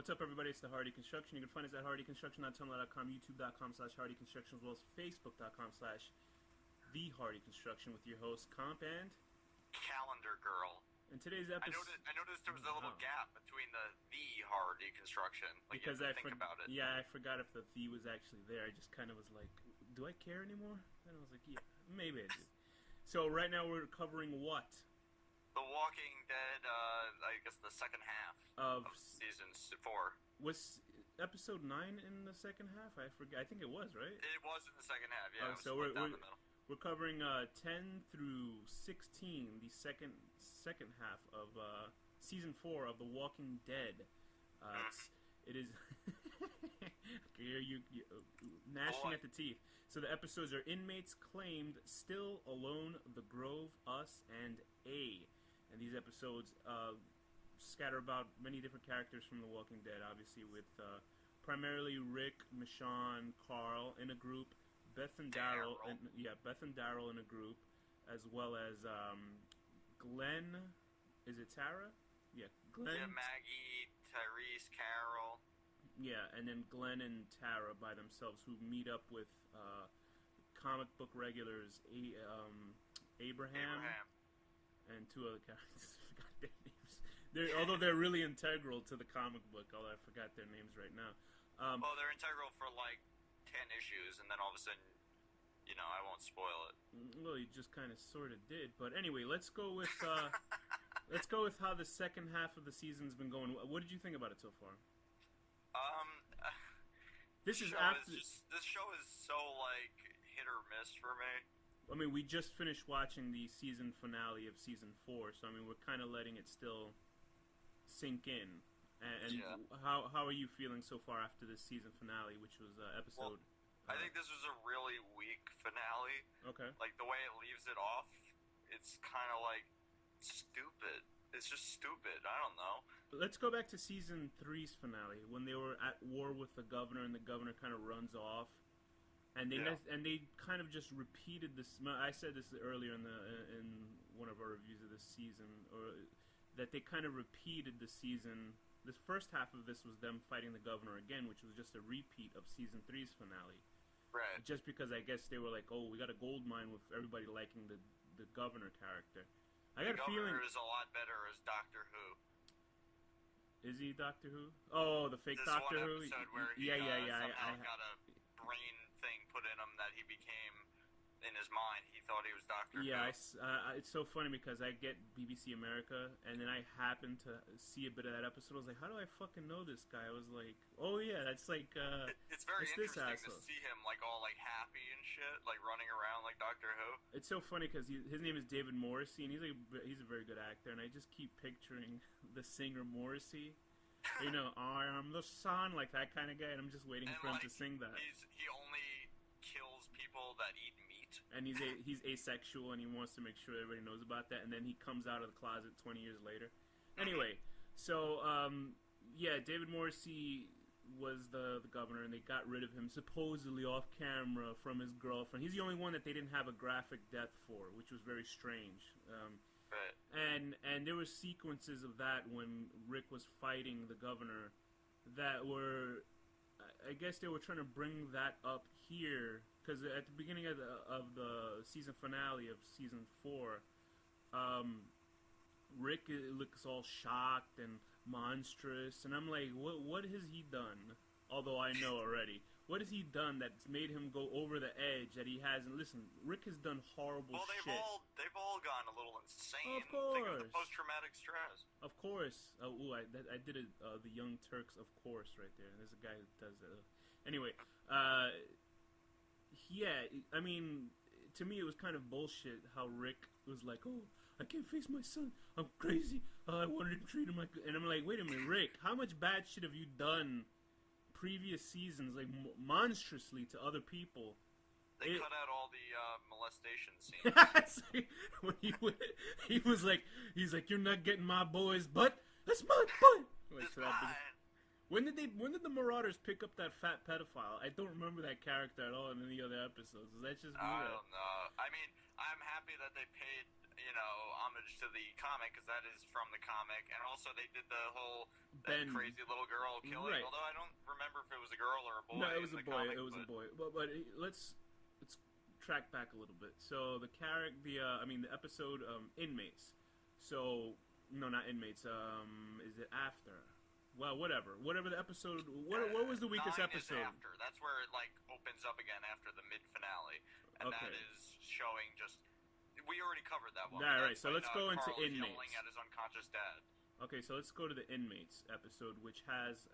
What's up, everybody? It's the Hardy Construction. You can find us at hardyconstruction.tumblr.com, youtube.com/hardyconstruction, as well as facebook.com/the Hardy Construction with your host, Comp and Calendar Girl. In today's episode, I noticed there was a little gap between the Hardy Construction. Like, because I think about it. Yeah, I forgot if the was actually there. I just kind of was like, do I care anymore? And I was like, yeah, maybe I do. So right now we're covering what? The Walking Dead, I guess the second half of season 4. Was episode 9 in the second half? I forget. I think it was, right? It was in the second half, yeah. So we're covering 10 through 16, the second half of season 4 of The Walking Dead. It is you gnashing at the teeth. So the episodes are Inmates Claimed, Still Alone, The Grove, Us, and A. And these episodes scatter about many different characters from The Walking Dead, obviously with primarily Rick, Michonne, Carl in a group, Beth and Daryl in a group, as well as Glenn. Is it Tara? Yeah, Glenn. Yeah, Maggie, Tyrese, Carol. Yeah, and then Glenn and Tara by themselves, who meet up with comic book regulars Abraham. And two other characters. I forgot their names. Although they're really integral to the comic book, although I forgot their names right now. Well, they're integral for like 10 issues, and then all of a sudden, I won't spoil it. Well, you just kind of sort of did. But anyway, let's go with how the second half of the season's been going. What did you think about it so far? This show is so like hit or miss for me. I mean, we just finished watching the season finale of season 4, so I mean, we're kind of letting it still sink in. And yeah. How are you feeling so far after this season finale, which was episode? I think this was a really weak finale. Okay. Like the way it leaves it off, it's kind of like stupid. It's just stupid. I don't know. Let's go back to season 3's finale when they were at war with the governor, and the governor kind of runs off. And they kind of just repeated this. I said this earlier in one of our reviews of this season, or that they kind of repeated the season. This first half of this was them fighting the governor again, which was just a repeat of season 3's finale. Right. Just because I guess they were like, oh, we got a gold mine with everybody liking the governor character. I got a feeling the governor is a lot better as Doctor Who. Is he Doctor Who? Oh, the fake Doctor Who. This one episode where he somehow got a brain thing put in him that he became, in his mind, he thought he was Doctor Who. Yeah, it's so funny because I get BBC America, and then I happened to see a bit of that episode. I was like, how do I fucking know this guy? I was like, oh yeah, that's like, it's very interesting to see him like all like happy and shit, like running around like Doctor Who. It's so funny because his name is David Morrissey, and he's a very good actor, and I just keep picturing the singer Morrissey. I am the sun, like that kind of guy, and I'm just waiting for him to sing that. He only kills people that eat meat. And he's asexual, and he wants to make sure everybody knows about that, and then he comes out of the closet 20 years later. Anyway, so, David Morrissey was the governor, and they got rid of him supposedly off camera from his girlfriend. He's the only one that they didn't have a graphic death for, which was very strange. Right. And there were sequences of that when Rick was fighting the governor that were, I guess they were trying to bring that up here, because at the beginning of the season finale of season 4, Rick looks all shocked and monstrous, and I'm like, what has he done? Although I know already. What has he done that's made him go over the edge that he hasn't? Listen, Rick has done horrible shit. Well, they've all gone a little insane. Of course. Think of the post-traumatic stress. Of course. I did the Young Turks, of course, right there. There's a guy who does that. Anyway, yeah, I mean, to me it was kind of bullshit how Rick was like, oh, I can't face my son. I'm crazy. I wanted to treat him like... And I'm like, wait a minute, Rick, how much bad shit have you done previous seasons, like monstrously to other people? They cut out all the molestation scenes. When he's like, you're not getting my boy's butt. That's my butt. It's mine. When did the Marauders pick up that fat pedophile? I don't remember that character at all in any other episodes. Is that just me? I don't know. I mean, I'm happy that they paid homage to the comic, because that is from the comic, and also they did the whole Ben, crazy little girl killing. right. Although I don't remember if it was a girl or a boy. No, it was in a the boy. comic, It was a boy. But let's track back a little bit. So the episode Inmates. So no, not Inmates. Is it After? Well, whatever the episode. What was the weakest 9 episode? Is After. That's where it opens up again after the mid finale, and that is showing just. We already covered that one. All right, so let's go into Carl Inmates. Yelling at his unconscious dad. Okay, so let's go to the Inmates episode, which has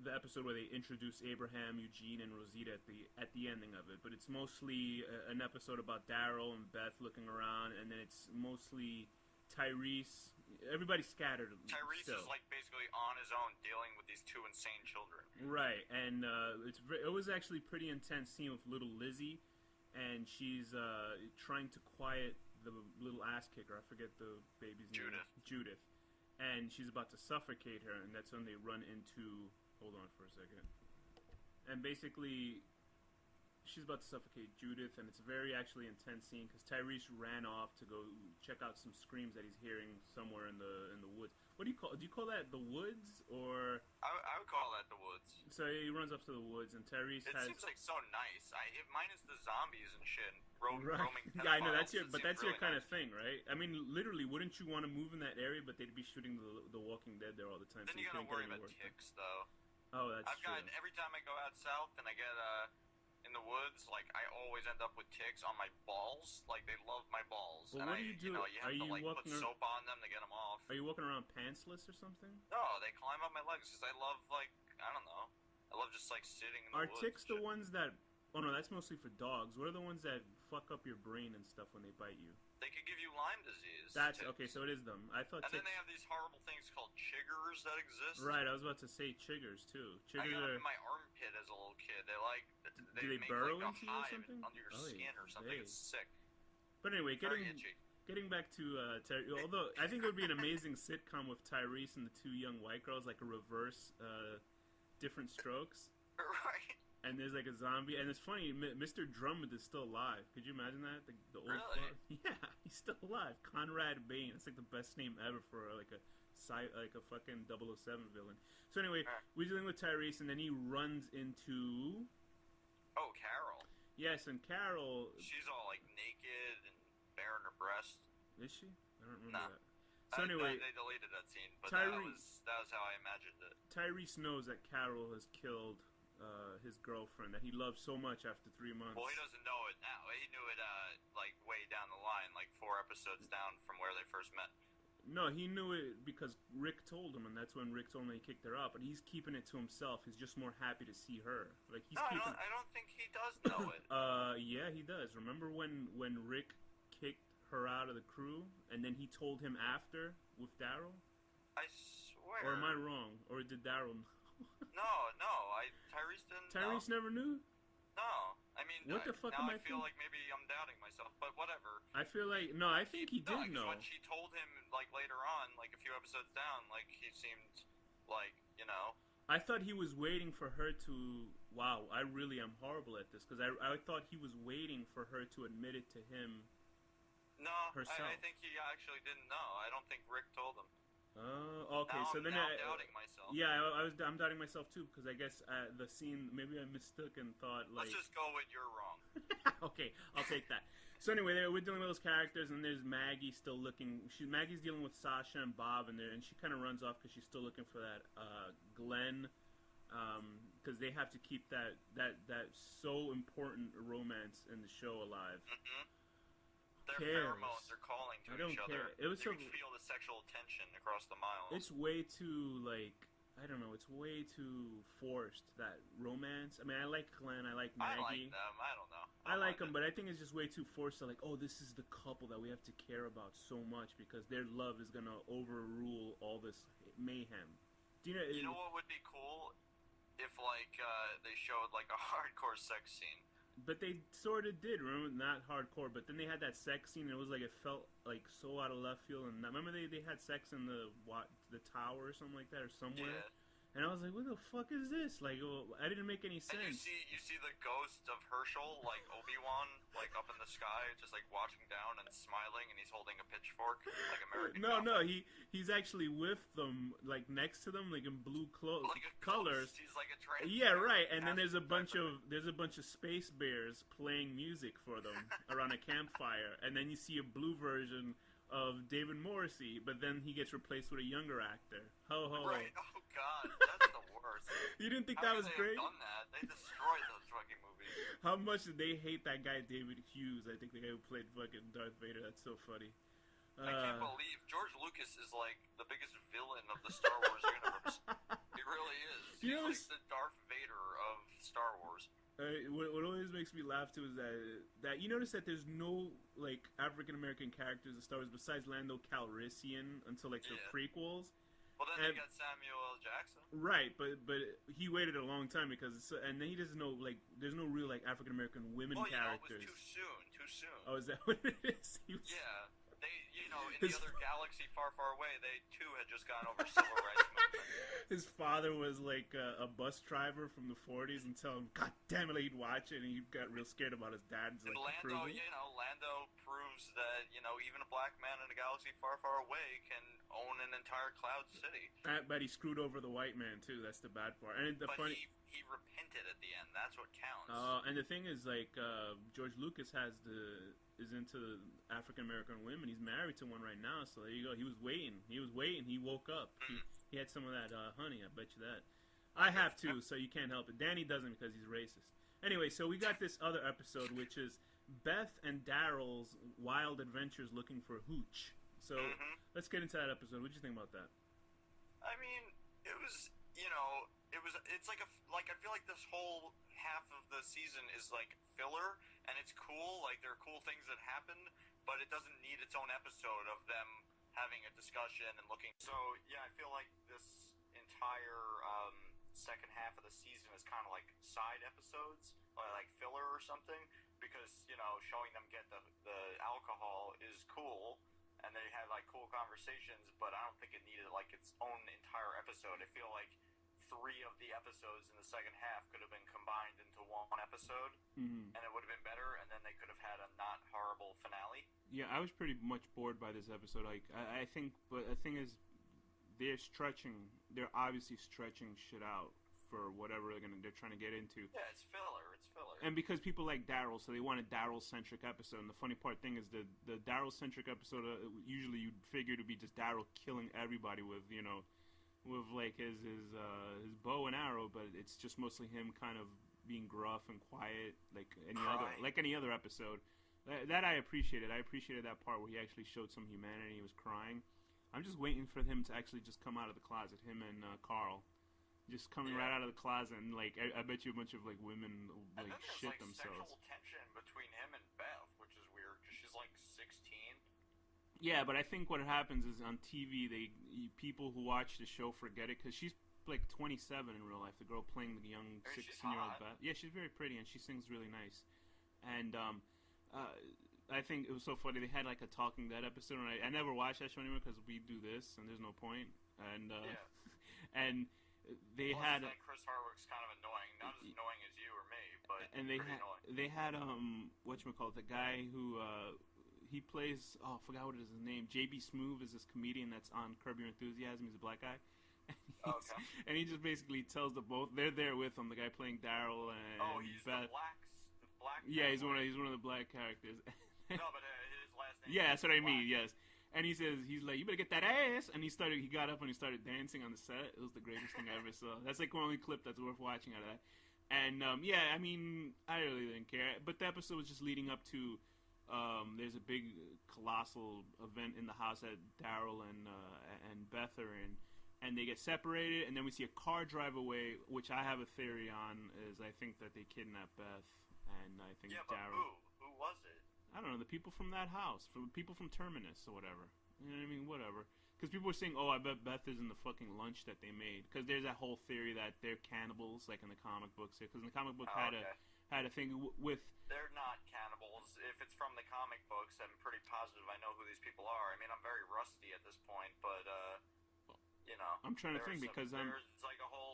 the episode where they introduce Abraham, Eugene, and Rosita at the ending of it. But it's mostly an episode about Daryl and Beth looking around, and then it's mostly Tyrese. Everybody's scattered. Tyrese still. is basically on his own dealing with these two insane children. Right, and it was actually pretty intense scene with little Lizzie, and she's trying to quiet the little ass kicker. I forget the baby's name. Judith. And she's about to suffocate her, and that's when they run into... Hold on for a second. And basically, she's about to suffocate Judith, and it's a very actually intense scene, because Tyrese ran off to go check out some screams that he's hearing somewhere in the woods. What do you call that the woods, or... I would call that the woods. So he runs up to the woods, and Tyrese It seems so nice. Minus the zombies and shit, roaming Yeah, I know, that's your really kind nice. of thing, right? I mean, literally, wouldn't you want to move in that area, but they'd be shooting the Walking Dead there all the time. Then so you gotta couldn't worry get any about work ticks, though. Oh, that's true. Every time I go out south and I get in the woods, I always end up with ticks on my balls. They love my balls. Well, and what do you do? You have to put soap on them to get them off. Are you walking around pantsless or something? No, they climb up my legs because I love I don't know. I love just sitting in the woods. Are ticks the ones that? Oh no, that's mostly for dogs. What are the ones that fuck up your brain and stuff when they bite you? They could give you Lyme disease. That's ticks. okay. So it is them. I thought. And then they have these horrible things called chiggers that exist. Right, I was about to say chiggers too. Chiggers I got them in my armpit as a little kid. Do they make burrow a into you or hive something? under your skin or something. Hey. It's sick. But anyway, Very itchy. getting back to although I think it would be an amazing sitcom with Tyrese and the two young white girls, like a reverse, different strokes. Right. And there's a zombie, and it's funny. Mr. Drummond is still alive. Could you imagine that? The old Really? Yeah, he's still alive. Conrad Bain. It's the best name ever for a fucking 007 villain. So anyway, we're dealing with Tyrese, and then he runs into. Oh, Carol. Yes, and Carol. She's all naked and baring her breast. Is she? I don't remember that. So anyway, they deleted that scene, but that was how I imagined it. Tyrese knows that Carol has killed his girlfriend that he loved so much after 3 months. Well, he doesn't know it now. He knew it way down the line, 4 episodes down from where they first met. No, he knew it because Rick told him, and that's when Rick told him he kicked her out. But he's keeping it to himself. He's just more happy to see her. I don't think he does know it. Yeah, he does. Remember when Rick kicked her out of the crew, and then he told him after with Daryl? I swear. Or am I wrong? Or did Daryl know? No. Tyrese didn't. Tyrese never knew? No. I mean, what the fuck now am I feel like maybe I'm doubting myself, but whatever. I feel like I think he did know. When she told him later on, a few episodes down, he seemed I thought he was waiting for her to. Wow, I really am horrible at this because I thought he was waiting for her to admit it to him. No, herself. I think he actually didn't know. I don't think Rick told him. Okay. So then I'm doubting myself. Yeah, I'm doubting myself too because I guess the scene maybe I mistook and thought Let's just go with you're wrong. Okay, I'll take that. So anyway, we're dealing with those characters, and there's Maggie still looking. Maggie's dealing with Sasha and Bob, and she kind of runs off because she's still looking for that Glenn, because they have to keep that so important romance in the show alive. Mm-hmm. Their pheromones are calling to each other. It was you can feel the sexual tension across the miles. It's way too I don't know. It's way too forced, that romance. I mean, I like Glenn. I like Maggie. I like them. I don't know. I like them, but I think it's just way too forced. This is the couple that we have to care about so much because their love is gonna overrule all this mayhem. Do you know what would be cool if they showed a hardcore sex scene? But they sort of did, remember? Not hardcore, but then they had that sex scene, and it was it felt so out of left field. And remember they had sex in the tower or something like that, or somewhere? Yeah. And I was like, what the fuck is this? Like, I didn't make any sense. And you see the ghost of Herschel, like Obi-Wan, like up in the sky, just like watching down and smiling, and he's holding a pitchfork, like American. No, he's actually with them, like next to them, like in blue like colors. He's like a train. Yeah, right. And then there's a bunch of space bears playing music for them around a campfire, and then you see a blue version of David Morrissey, but then he gets replaced with a younger actor. Ho ho. Right. Oh God, that's the worst. You didn't think How that was great? Have done that. They destroyed those fucking movies. How much did they hate that guy David Hughes? I think the guy who played fucking Darth Vader. That's so funny. I can't believe George Lucas is like the biggest villain of the Star Wars universe. He really is. He's like the Darth Vader of Star Wars. What always makes me laugh too is that you notice that there's no like African American characters in Star Wars besides Lando Calrissian until like the prequels. Well, then they got Samuel L. Jackson. Right, but he waited a long time because and then he doesn't know like there's no real like African American women characters. It was too soon. Oh, is that what it is? Yeah. They, in the other galaxy far, far away, they too had just gone over civil rights movement. His father was like a bus driver from the 40s and tell him, God damn it, he'd watch it, and he got real scared about his dad's like approval. Lando proves that, even a black man in a galaxy far, far away can own an entire cloud city. But he screwed over the white man, too. That's the bad part. And he repented at the end. That's what counts. And the thing is, like, George Lucas is into African American women. He's married to one right now, so there you go. He was waiting. He woke up. He had some of that honey. I bet you that. I have too, so you can't help it. Danny doesn't because he's racist. Anyway, so we got this other episode, which is Beth and Daryl's wild adventures looking for hooch. So let's get into that episode. What did you think about that? I mean, it was, it's like I feel like this whole half of the season is like filler, and it's cool. Like there are cool things that happen, but it doesn't need its own episode of them having a discussion and looking. So yeah, I feel like this entire second half of the season is kind of like side episodes, like filler or something, because showing them get the alcohol is cool, and they had like cool conversations, but I don't think it needed like its own entire episode. I feel like 3 of the episodes in the second half could have been combined into one episode, and it would have been better, and then they could have had a not horrible finale. Yeah, I was pretty much bored by this episode. Like, I think, but the thing is, they're obviously stretching shit out for whatever they're trying to get into. Yeah, it's filler. And because people like Daryl, so they want a Daryl-centric episode. And the funny thing is the Daryl-centric episode, usually you'd figure to be just Daryl killing everybody with like his bow and arrow, but it's just mostly him kind of being gruff and quiet, like any other episode. That I appreciated. I appreciated that part where he actually showed some humanity. He was crying. I'm just waiting for him to actually just come out of the closet. Him and Carl, just coming right out of the closet, and like I bet you a bunch of like women like shit themselves. Sexual tension between him and Beth, which is weird because she's like 16. Yeah, but I think what happens is on TV, people who watch the show forget it because she's like 27 in real life. The girl playing the young 16-year-old Beth. Yeah, she's very pretty and she sings really nice. And I think it was so funny. They had like a Talking Dead episode, and I never watched that show anymore because we do this and there's no point. And and they had Chris Hardwick's kind of annoying, not as annoying as you or me, but they had whatchamacallit, the guy who he plays, I forgot what is his name. JB Smoove is this comedian that's on Curb Your Enthusiasm. He's a black guy. Okay. And he just basically tells they're there with him, the guy playing Daryl and he's Beth. the black Yeah, he's one of the black characters. No, but his last name. Yeah, that's what I mean. Yes. And he's like, you better get that ass. And he got up and he started dancing on the set. It was the greatest thing I ever saw. That's like the only clip that's worth watching out of that. And I mean, I really didn't care. But the episode was just leading up to, there's a big colossal event in the house that Daryl and Beth are in. And they get separated, and then we see a car drive away, which I have a theory on, is I think that they kidnapped Beth, and I think Daryl. But who was it? I don't know, the people from that house, people from Terminus or whatever. You know what I mean? Whatever. Because people were saying, I bet Beth is in the fucking lunch that they made. Because there's that whole theory that they're cannibals, like in the comic books. Because in the comic book had a thing with. They're not cannibals. If it's from the comic books, I'm pretty positive I know who these people are. I mean, I'm very rusty at this point, but. I'm trying to think because there's like a whole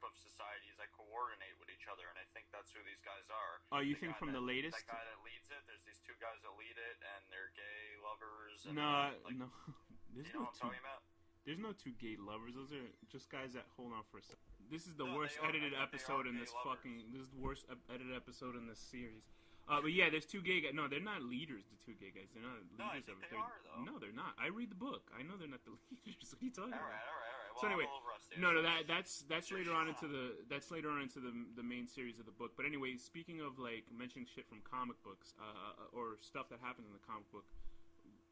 of societies that coordinate with each other, and I think that's who these guys are. Oh, you think from the latest? That guy that leads it, there's these two guys that lead it, and they're gay lovers. And no. You know what I'm talking about? There's no two gay lovers. Those are just guys that hold on for a second. This is the worst edited episode in this fucking. This is the worst edited episode in this series. But yeah, there's two gay guys. No, they're not leaders. The two gay guys. They're not leaders. No, I think they are though. No, they're not. I read the book. I know they're not the leaders. What are you talking about? All right. Well, so anyway, I'm a little rusty. no, that's later on into the main series of the book. But anyway, speaking of like mentioning shit from comic books, or stuff that happens in the comic book.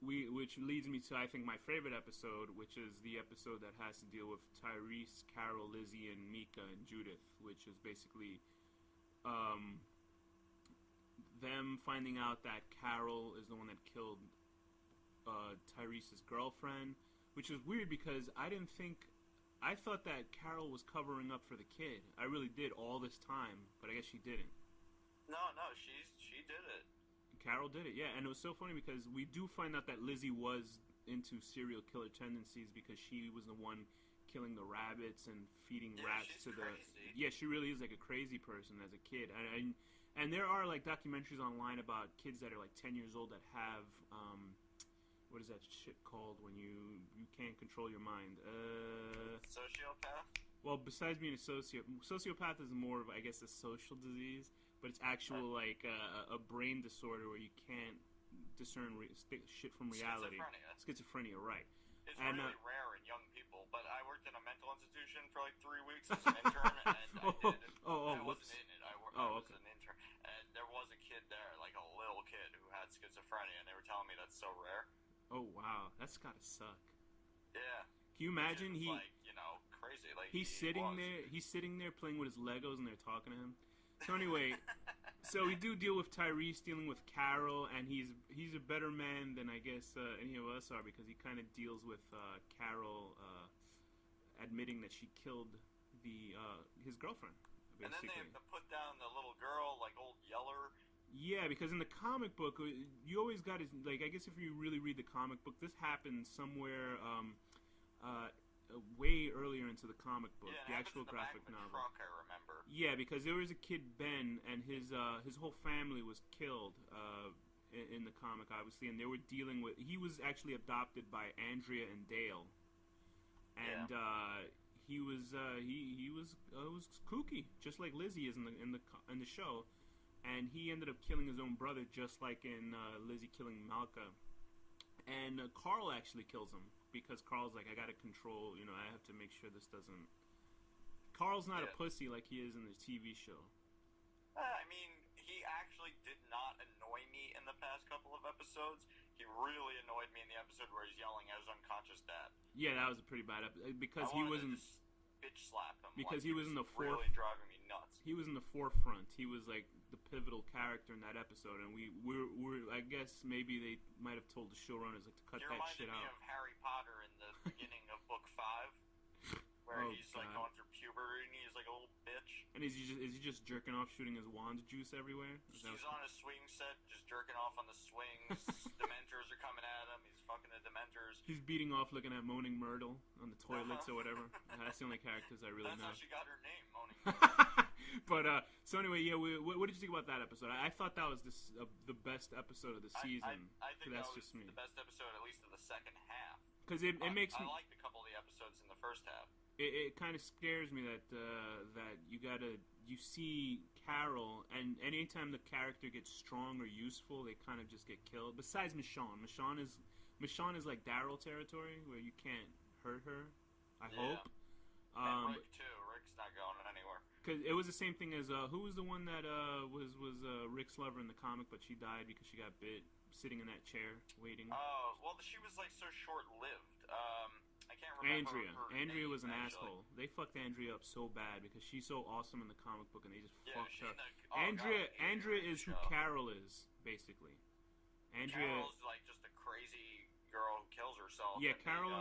Which leads me to, I think, my favorite episode, which is the episode that has to deal with Tyrese, Carol, Lizzie, and Mika and Judith, which is basically them finding out that Carol is the one that killed Tyrese's girlfriend, which is weird because I thought that Carol was covering up for the kid. I really did all this time, but I guess she didn't. No, she did it. Carol did it, yeah, and it was so funny because we do find out that Lizzie was into serial killer tendencies because she was the one killing the rabbits and feeding rats to the. Crazy. Yeah, she really is like a crazy person as a kid, and there are like documentaries online about kids that are like 10 years old that have what is that shit called when you can't control your mind? Sociopath. Well, besides being a sociopath is more of, I guess, a social disease. But it's actual like a brain disorder where you can't discern shit from reality. Schizophrenia, right? It's really rare in young people. But I worked in a mental institution for like 3 weeks as an intern, and I wasn't in it. I was an intern, and there was a kid there, like a little kid, who had schizophrenia, and they were telling me that's so rare. Oh wow, that's gotta suck. Yeah. Can you imagine crazy? Like he's sitting there playing with his Legos, and they're talking to him. So anyway, so we do deal with Tyrese dealing with Carol, and he's a better man than I guess any of us are because he kind of deals with Carol admitting that she killed his girlfriend. Basically. And then they have to put down the little girl, like old Yeller. Yeah, because in the comic book, you always got I guess if you really read the comic book, this happens somewhere way earlier into the comic book, the actual graphic novel. Truck, I remember. Yeah, because there was a kid Ben, and his whole family was killed in the comic, obviously, and they were dealing with. He was actually adopted by Andrea and Dale, and he was kooky, just like Lizzie is in the show, and he ended up killing his own brother, just like in Lizzie killing Malka, and Carl actually kills him. Because Carl's like, I gotta control, I have to make sure this doesn't... Carl's not a pussy like he is in the TV show. I mean, he actually did not annoy me in the past couple of episodes. He really annoyed me in the episode where he's yelling at his unconscious dad. Yeah, that was a pretty bad episode. Because he wasn't... bitch slap him. Because he was in the really driving me nuts. He was in the forefront. He was like the pivotal character in that episode, and we're I guess maybe they might have told the showrunners like to cut that shit out. You reminded me of Harry Potter in the beginning of book 5, where he's like going through puberty and he's like a little bitch. And is he just jerking off, shooting his wand juice everywhere? He's on a swing set, just jerking off on the swings. Dementors are coming at him. He's fucking the Dementors. He's beating off, looking at Moaning Myrtle on the toilets or whatever. That's the only characters I really know. That's how she got her name, Moaning Myrtle. But so anyway, yeah. What did you think about that episode? I thought that was the best episode of the season. I think that's that was just me. The best episode, at least of the second half. Because it makes me. I liked a couple of the episodes in the first half. It kind of scares me that you see Carol, and anytime the character gets strong or useful, they kind of just get killed. Besides Michonne is like Daryl territory where you can't hurt her. I hope. And Rick too. Rick's not going anywhere. Because it was the same thing as who was the one that was Rick's lover in the comic, but she died because she got bit sitting in that chair waiting. Oh, well, she was like so short-lived. I can't remember. Andrea was an actually. asshole. They fucked Andrea up so bad because she's so awesome in the comic book, and they just fucked her. Andrea is who Carol is, basically. Carol's like just a crazy girl who kills herself. Yeah, Carol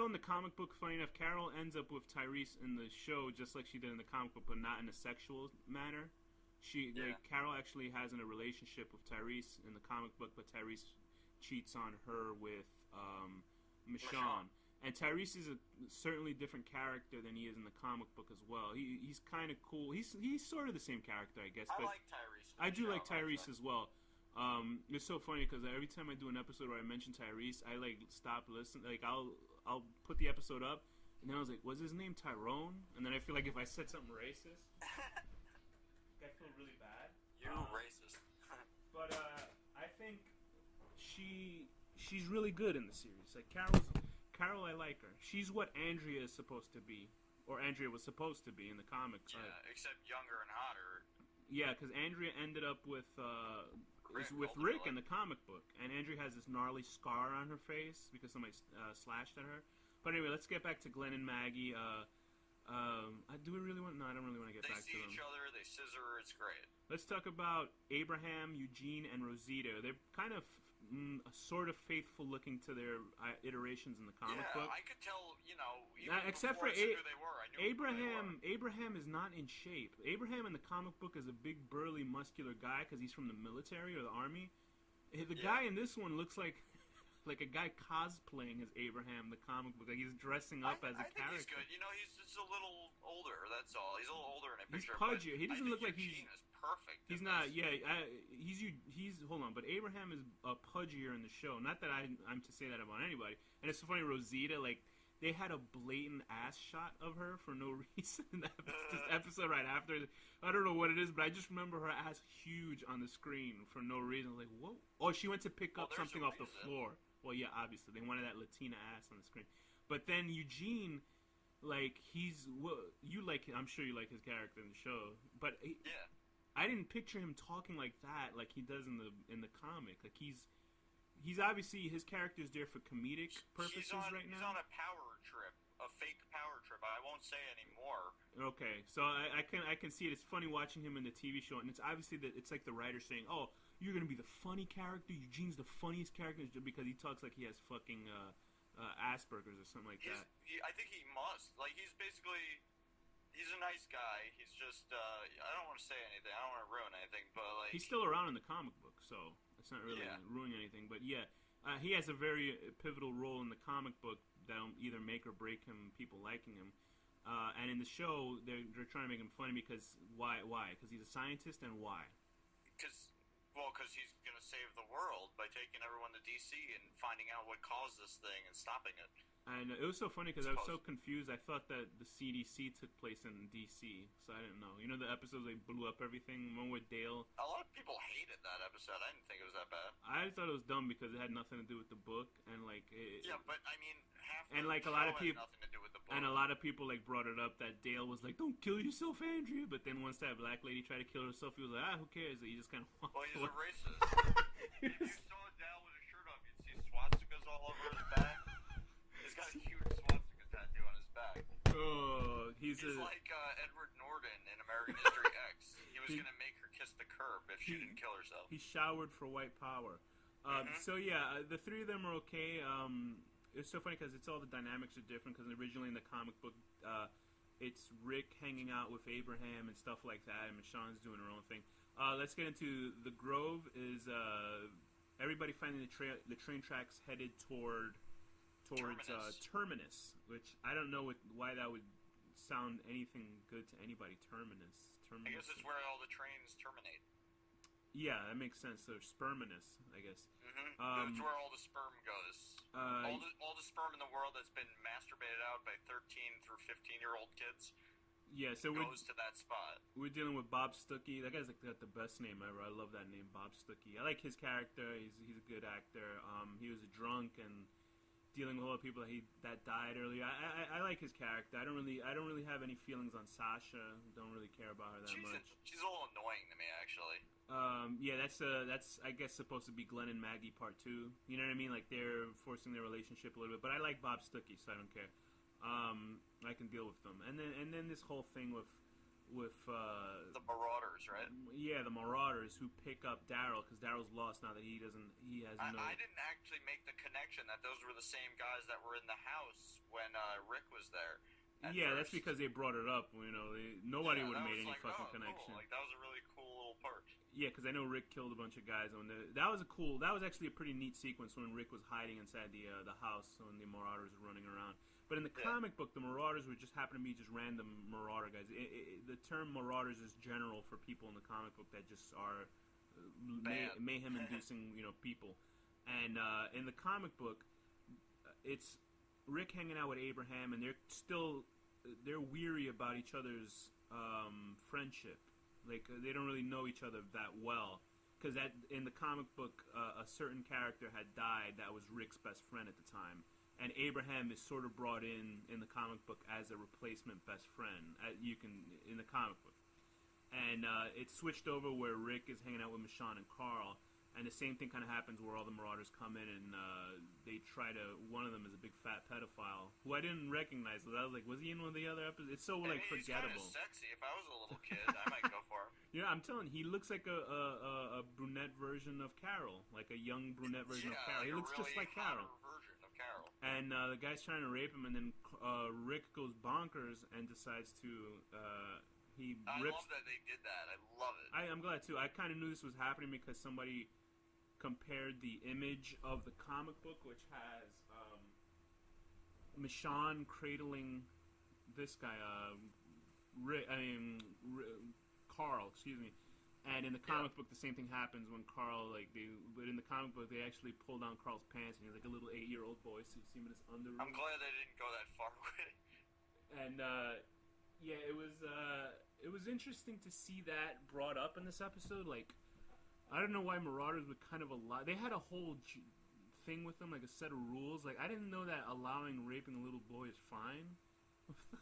in the comic book, funny enough, Carol ends up with Tyrese in the show just like she did in the comic book, but not in a sexual manner. Carol actually has a relationship with Tyrese in the comic book, but Tyrese cheats on her with Michonne. And Tyrese is a certainly different character than he is in the comic book as well. He's kind of cool. He's sort of the same character, I guess. I but like Tyrese. I do like Tyrese as well. It's so funny because every time I do an episode where I mention Tyrese, I like stop listening. Like I'll put the episode up, and then I was like, was his name Tyrone? And then I feel like if I said something racist, I feel really bad. You're racist. But I think she's really good in the series. Like Carol, I like her. She's what Andrea is supposed to be, or Andrea was supposed to be in the comics. Yeah, except younger and hotter. Yeah, because Andrea ended up with Rick in the comic book, and Andrea has this gnarly scar on her face because somebody slashed at her. But anyway, let's get back to Glenn and Maggie. Do we really want? No, I don't really want to get back to them. They see each other. They scissor. It's great. Let's talk about Abraham, Eugene, and Rosita. They're kind of sort of faithful looking to their iterations in the comic book. I could tell, even except for I knew who they were. I knew Abraham. Who they were. Abraham is not in shape. Abraham in the comic book is a big, burly, muscular guy because he's from the military or the army. The guy in this one looks like a guy cosplaying as Abraham, the comic book. Like he's dressing up as a character. I think he's good. He's just a little older. That's all. He's a little older in a picture. He's pudgy. He doesn't look like Eugene is perfect. He's not. Yeah, he's. Hold on, but Abraham is pudgier in the show. Not that I'm to say that about anybody. And it's so funny, Rosita. Like they had a blatant ass shot of her for no reason. This episode right after. I don't know what it is, but I just remember her ass huge on the screen for no reason. Like whoa! Oh, she went to pick up something off the floor. Well, yeah, obviously they wanted that Latina ass on the screen. But then Eugene, like you like. I'm sure you like his character in the show, but yeah. I didn't picture him talking like that, like he does in the comic. Like he's obviously his character's there for comedic purposes right now. He's on a power trip, a fake power trip. I won't say anymore. Okay, so I can see it. It's funny watching him in the TV show, and it's obviously that it's like the writer saying, "Oh, you're gonna be the funny character. Eugene's the funniest character because he talks like he has fucking Asperger's or something like that." I think he must. Like he's basically. He's a nice guy. He's just, I don't want to say anything. I don't want to ruin anything, but like... He's still around in the comic book, so it's not really ruining anything. But yeah, he has a very pivotal role in the comic book that'll either make or break him, people liking him. And in the show, they're trying to make him funny because... Why? Because he's a scientist, and why? Because he's going to save the world by taking everyone to D.C. and finding out what caused this thing and stopping it. And it was so funny because I was so confused. I thought that the CDC took place in D.C., so I didn't know. You know the episodes they blew up everything? One with Dale? A lot of people hated that episode. I didn't think it was that bad. I thought it was dumb because it had nothing to do with the book, and like... Yeah, but I mean, half and the like show a lot of had people, nothing to do with the book. and a lot of people like brought it up that Dale was like, "Don't kill yourself, Andrea." But then once that black lady tried to kill herself, he was like, "Who cares?" He just kind of walked Well, he's away. a racist. If you saw Dale with his shirt off, you'd see swastikas all over his back. He's got a huge swastika tattoo on his back. Oh, he's like Edward Norton in American History X. He was going to make her kiss the curb if she didn't kill herself. He showered for white power. So yeah, the three of them are okay. It's so funny because it's all the dynamics are different. Because originally in the comic book, it's Rick hanging out with Abraham and stuff like that, and Michonne's doing her own thing. Let's get into the Grove. Is everybody finding the train tracks headed towards Terminus, which I don't know why that would sound anything good to anybody. Terminus. I guess it's where all the trains terminate. Yeah, that makes sense. So sperminus, I guess. That's where all the sperm goes. All the sperm in the world that's been masturbated out by 13 through 15-year-old kids. Yeah, so goes to that spot. We're dealing with Bob Stuckey. That guy's like got the best name ever. I love that name, Bob Stuckey. I like his character. He's a good actor. He was a drunk and dealing with all the people that died earlier. I like his character. I don't really have any feelings on Sasha. Don't really care about her that much. She's a little annoying to me, actually. Yeah, that's I guess supposed to be Glenn and Maggie part 2. You know what I mean? Like they're forcing their relationship a little bit. But I like Bob Stuckey, so I don't care. I can deal with them. And then this whole thing with the Marauders, right? Yeah, the Marauders who pick up Daryl because Daryl's lost now that he has no. I didn't actually make the connection that those were the same guys that were in the house when Rick was there. Yeah, that's first. because they brought it up. Nobody would have that made was any like, fucking oh, connection. Cool. Like that was a really cool little part. Yeah, because I know Rick killed a bunch of guys on the. That was actually a pretty neat sequence when Rick was hiding inside the house when the Marauders were running around. But in the comic book, the Marauders would just happen to be just random Marauder guys. The term Marauders is general for people in the comic book that just are mayhem-inducing, people. And in the comic book, it's Rick hanging out with Abraham, and they're weary about each other's friendship. Like they don't really know each other that well, because in the comic book, a certain character had died that was Rick's best friend at the time, and Abraham is sort of brought in the comic book as a replacement best friend. In the comic book, and it's switched over where Rick is hanging out with Michonne and Carl. And the same thing kind of happens where all the Marauders come in and they try to. One of them is a big fat pedophile who I didn't recognize. I was like, was he in one of the other episodes? It's so forgettable. He's kind of sexy. If I was a little kid, I might go for him. Yeah, I'm telling you, he looks like a brunette version of Carol, like a young brunette version of Carol. Like he looks really just like Carol. Version of Carol. And the guy's trying to rape him, and then Rick goes bonkers and decides to. I love that they did that. I love it. I'm glad too. I kind of knew this was happening because somebody compared the image of the comic book, which has Michonne cradling this guy, Carl, excuse me. And in the comic book, the same thing happens when Carl, but in the comic book, they actually pull down Carl's pants, and he's like a little 8-year-old boy, so you see him in his underwear. I'm glad they didn't go that far with it. And, yeah, it was interesting to see that brought up in this episode, like, I don't know why Marauders would kind of allow. They had a whole thing with them, like a set of rules. Like I didn't know that allowing raping a little boy is fine.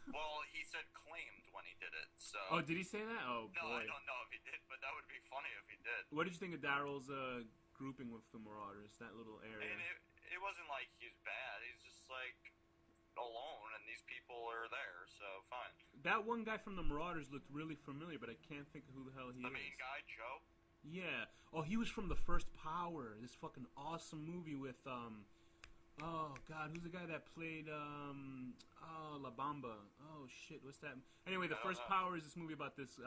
Well, he said claimed when he did it. So. Oh, did he say that? Oh, no, boy. I don't know if he did, but that would be funny if he did. What did you think of Daryl's grouping with the Marauders? That little area. And it wasn't like he's bad. He's just like alone, and these people are there, so fine. That one guy from the Marauders looked really familiar, but I can't think of who the hell he is. The main guy, Joe. Yeah. Oh, he was from The First Power. This fucking awesome movie with oh god, who's the guy that played La Bamba? Oh shit, what's that? Anyway, The First Power is this movie about this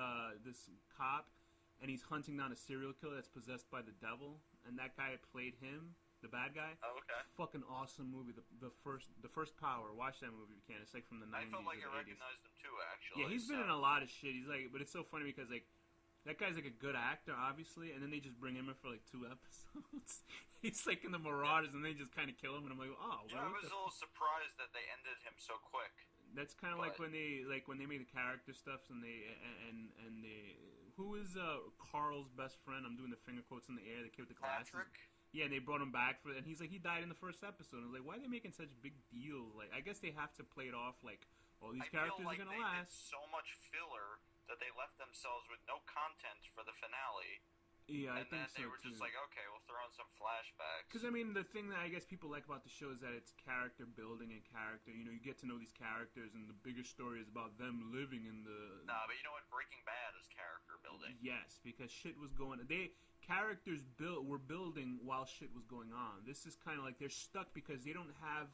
cop, and he's hunting down a serial killer that's possessed by the devil, and that guy played him, the bad guy. Oh, okay. Fucking awesome movie. The first Power. Watch that movie if you can. It's like from the 90s. I felt like or I the 80s. recognized him too, actually. Yeah, he's been in a lot of shit. He's like, but it's so funny because like. That guy's like a good actor, obviously, and then they just bring him in for like 2 episodes. He's like in the Marauders, and they just kind of kill him, and I'm like, oh. Yeah, I was a little surprised that they ended him so quick. That's kind of like when they made the character stuff, and who is Carl's best friend? I'm doing the finger quotes in the air. The kid with the glasses. Patrick. Yeah, and they brought him back and he's like, he died in the first episode. And I was like, why are they making such big deals? Like, I guess they have to play it off like, oh, these characters are gonna last. Did so much filler that they left themselves with no content for the finale. Yeah, I think so, too. And then they were just like, okay, we'll throw in some flashbacks. Because, I mean, the thing that I guess people like about the show is that it's character building and character. You know, you get to know these characters, and the bigger story is about them living in the... Nah, but you know what? Breaking Bad is character building. Yes, because shit was going... Characters were building while shit was going on. This is kind of like they're stuck because they don't have...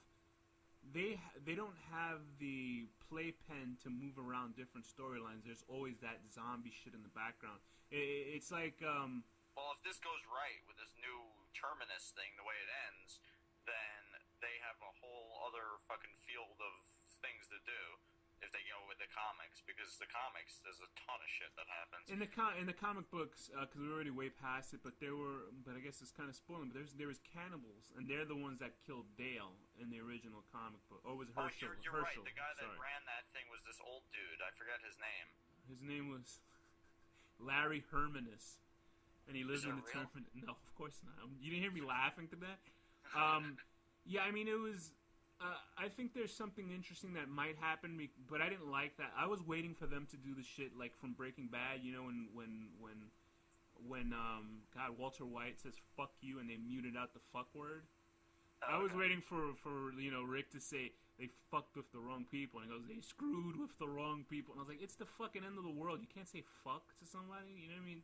They don't have the playpen to move around different storylines. There's always that zombie shit in the background. It's like... Well, if this goes right with this new Terminus thing, the way it ends, then they have a whole other fucking field of things to do if they go with the comics. Because the comics, there's a ton of shit that happens. In the comic books, because we're already way past it, but I guess it's kind of spoiling, but there was cannibals, and they're the ones that killed Dale in the original comic book. Oh, it was Herschel. Oh, you're Herschel, right. The guy that sorry. ran that thing was this old dude. I forget his name. His name was Larry Hermanus. And he lives in the real? Terminus. No, of course not. You didn't hear me laughing to that? Yeah, I mean, it was... I think there's something interesting that might happen, but I didn't like that. I was waiting for them to do the shit like from Breaking Bad, you know, when Walter White says "fuck you" and they muted out the fuck word. I was waiting for Rick to say they fucked with the wrong people, and he goes, they screwed with the wrong people, and I was like, it's the fucking end of the world. You can't say fuck to somebody. You know what I mean?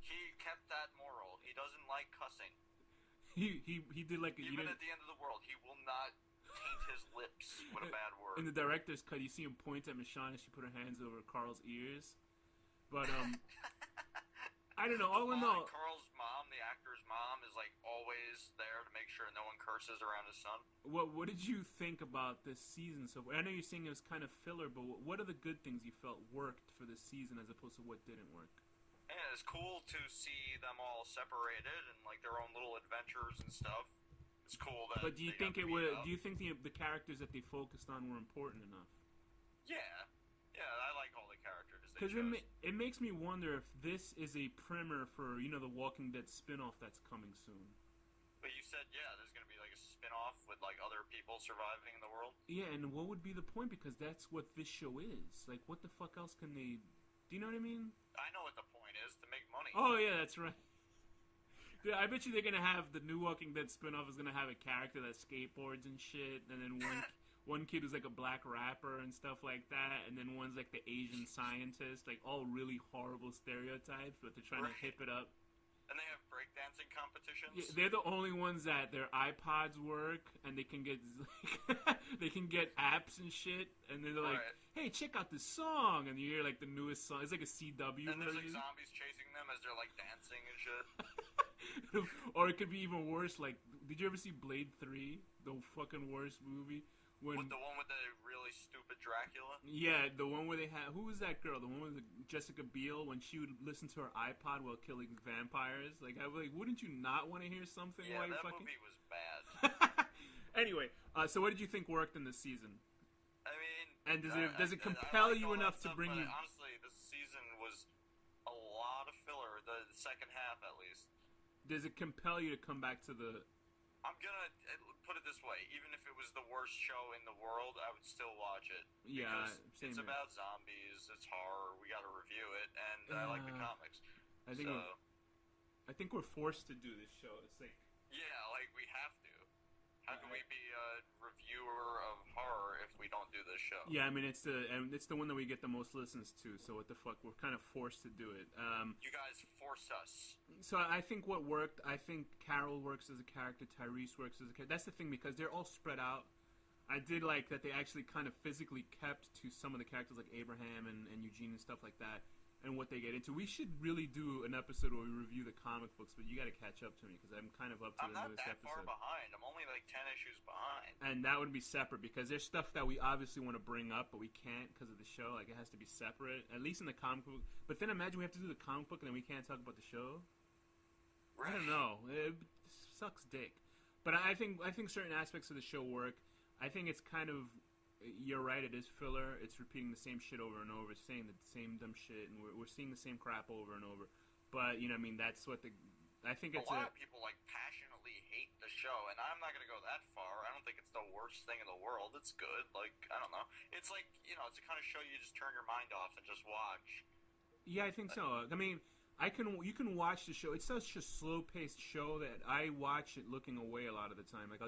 He kept that moral. He doesn't like cussing. He did like even at the end of the world, he will not taint his his lips with a bad word. In the director's cut, you see him point at Michonne as she put her hands over Carl's ears. But, I don't know. All in all, Carl's mom, the actor's mom, is like always there to make sure no one curses around his son. what did you think about this season so far? I know you're saying it was kind of filler, but what are the good things you felt worked for this season as opposed to what didn't work? Yeah, it's cool to see them all separated and like their own little adventures and stuff. It's cool that. But do you think it would? Do you think the characters that they focused on were important enough? Yeah, I like all the characters. Because it makes me wonder if this is a primer for the Walking Dead spinoff that's coming soon. But you said there's gonna be like a spinoff with like other people surviving in the world. Yeah, and what would be the point? Because that's what this show is. Like, what the fuck else can they? Do you know what I mean? I know what the point is, to make money. Oh yeah, that's right. Dude, I bet you they're gonna have the new Walking Dead spinoff is gonna have a character that skateboards and shit, and then one kid who's like a black rapper and stuff like that, and then one's like the Asian scientist, like all really horrible stereotypes, but they're trying to hip it up. And they have breakdancing competitions. Yeah, they're the only ones that their iPods work, and they can get apps and shit, and then they're like, "Hey, check out this song," and you hear like the newest song. It's like a CW and there's version. like zombies chasing them as they're like dancing and shit. Or it could be even worse. Like, did you ever see Blade 3, the fucking worst movie? With the one with the really stupid Dracula? Yeah, the one where they had... Who was that girl? The one with Jessica Biel when she would listen to her iPod while killing vampires? Like, I was like, wouldn't you not want to hear something while you're fucking... movie was bad. Anyway, so what did you think worked in this season? I mean... And does it compel you enough to bring you... Honestly, this season was a lot of filler, the second half at least. Does it compel you to come back to the... I'm gonna put it this way: even if it was the worst show in the world, I would still watch it. Yeah, same it's about zombies. It's horror. We got to review it, and I like the comics. I think we're forced to do this show. It's like like we have to. How can we be a reviewer of horror if we don't do this show? Yeah, I mean it's the one that we get the most listens to. So what the fuck? We're kind of forced to do it. You guys force us. So I think what worked. I think Carol works as a character. Tyrese works as a character. That's the thing because they're all spread out. I did like that they actually kind of physically kept to some of the characters like Abraham and Eugene and stuff like that. And what they get into. We should really do an episode where we review the comic books, but you got to catch up to me because I'm kind of up to the newest episode. I'm not that far behind. I'm only like 10 issues behind. And that would be separate because there's stuff that we obviously want to bring up, but we can't because of the show. Like it has to be separate, at least in the comic book. But then imagine we have to do the comic book and then we can't talk about the show. Right. I don't know. It sucks dick. But I think certain aspects of the show work. I think it's kind of. You're right, it is filler. It's repeating the same shit over and over, saying the same dumb shit, and we're seeing the same crap over and over. But, I mean, that's what I think it's a lot of people, passionately hate the show, and I'm not going to go that far. I don't think it's the worst thing in the world. It's good. I don't know. It's like, it's the kind of show you just turn your mind off and just watch. Yeah, I think so. I mean, you can watch the show. It's such a slow-paced show that I watch it looking away a lot of the time. Like,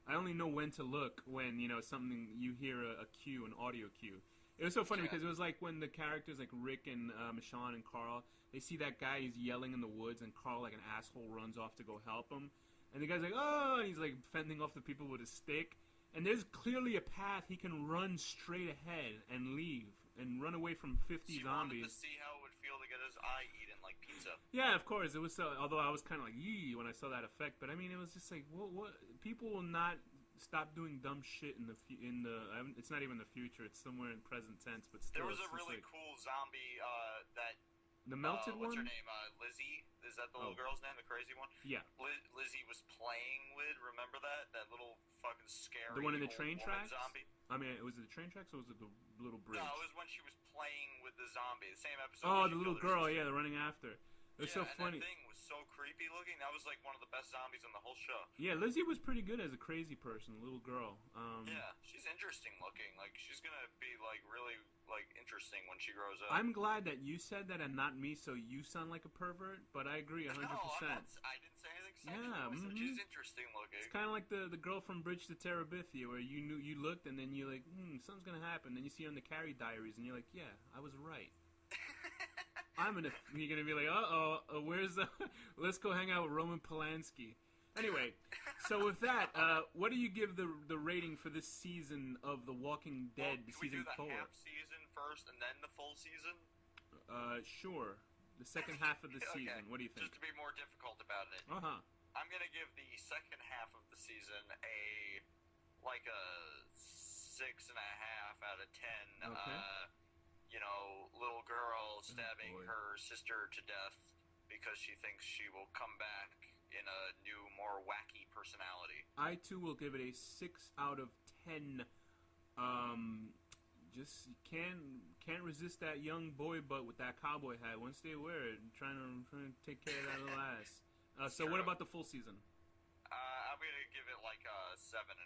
I only know when to look when, something, you hear a cue, an audio cue. It was so funny because it was like when the characters like Rick and Michonne and Carl, they see that guy, he's yelling in the woods, and Carl, like an asshole, runs off to go help him. And the guy's like, oh, and he's like fending off the people with a stick. And there's clearly a path he can run straight ahead and leave and run away from 50 zombies. Wanted to see how it would feel to get his eye eaten like pizza. Yeah, of course. It was so. Although I was kind of like, yee, when I saw that effect. But I mean, it was just like, what? People will not stop doing dumb shit in the. It's not even the future. It's somewhere in present tense. But still, there was a really cool zombie that. The melted one? What's her name? Lizzie? Is that the little girl's name? The crazy one? Yeah. Lizzie was playing with, remember that? That little fucking scary the one in the train tracks? Zombie? I mean, was it the train tracks or was it the little bridge? No, it was when she was playing with the zombie. The same episode. Oh, the little girl, yeah, the running after. It was so funny. That thing was so creepy looking. That was like one of the best zombies in the whole show. Yeah, Lizzie was pretty good as a crazy person, little girl. Yeah, she's interesting looking. Like she's gonna be like really interesting when she grows up. I'm glad that you said that and not me, so you sound like a pervert. But I agree 100%. No, I didn't say anything sexual. Yeah, she's interesting looking. It's kind of like the girl from Bridge to Terabithia, where you looked and then you're like, something's gonna happen. Then you see her in the Carrie Diaries, and you're like, yeah, I was right. You're gonna be like, where's the? Let's go hang out with Roman Polanski. Anyway, so with that, what do you give the rating for this season of The Walking Dead, Can season we do the 4? half season first and then the full season? Sure. The second half of the season. Okay. What do you think? Just to be more difficult about it. Uh-huh. I'm gonna give the second half of the season a 6.5 out of 10. Okay. Little girl stabbing boy. her sister to death because she thinks she will come back in a new, more wacky personality. I too will give it a 6 out of 10. Just can't resist that young boy butt with that cowboy hat. Once they wear it, trying to take care of that little ass. So what about the full season? I'm gonna give it like a 7.5.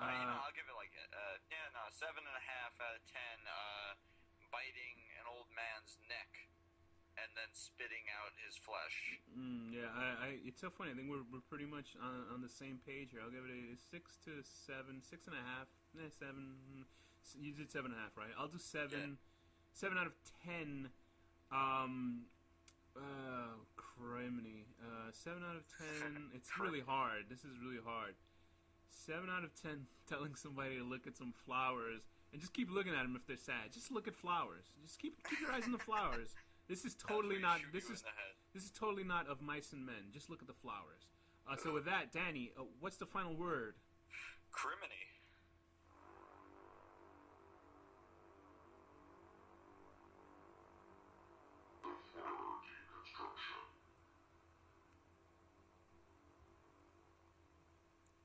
I'll give it 7.5 out of 10. Biting an old man's neck and then spitting out his flesh. Yeah, it's so funny. I think we're pretty much on the same page here. I'll give it a 6 to 7, 6.5, 7. You did 7.5, right? I'll do 7. Yeah. 7 out of 10. Criminy. 7 out of 10. It's really hard. This is really hard. 7 out of 10 telling somebody to look at some flowers and just keep looking at them if they're sad. Just look at flowers. Just keep your eyes on the flowers. This is totally not. This is totally not of mice and men. Just look at the flowers. So with that, Danny, what's the final word? Criminy.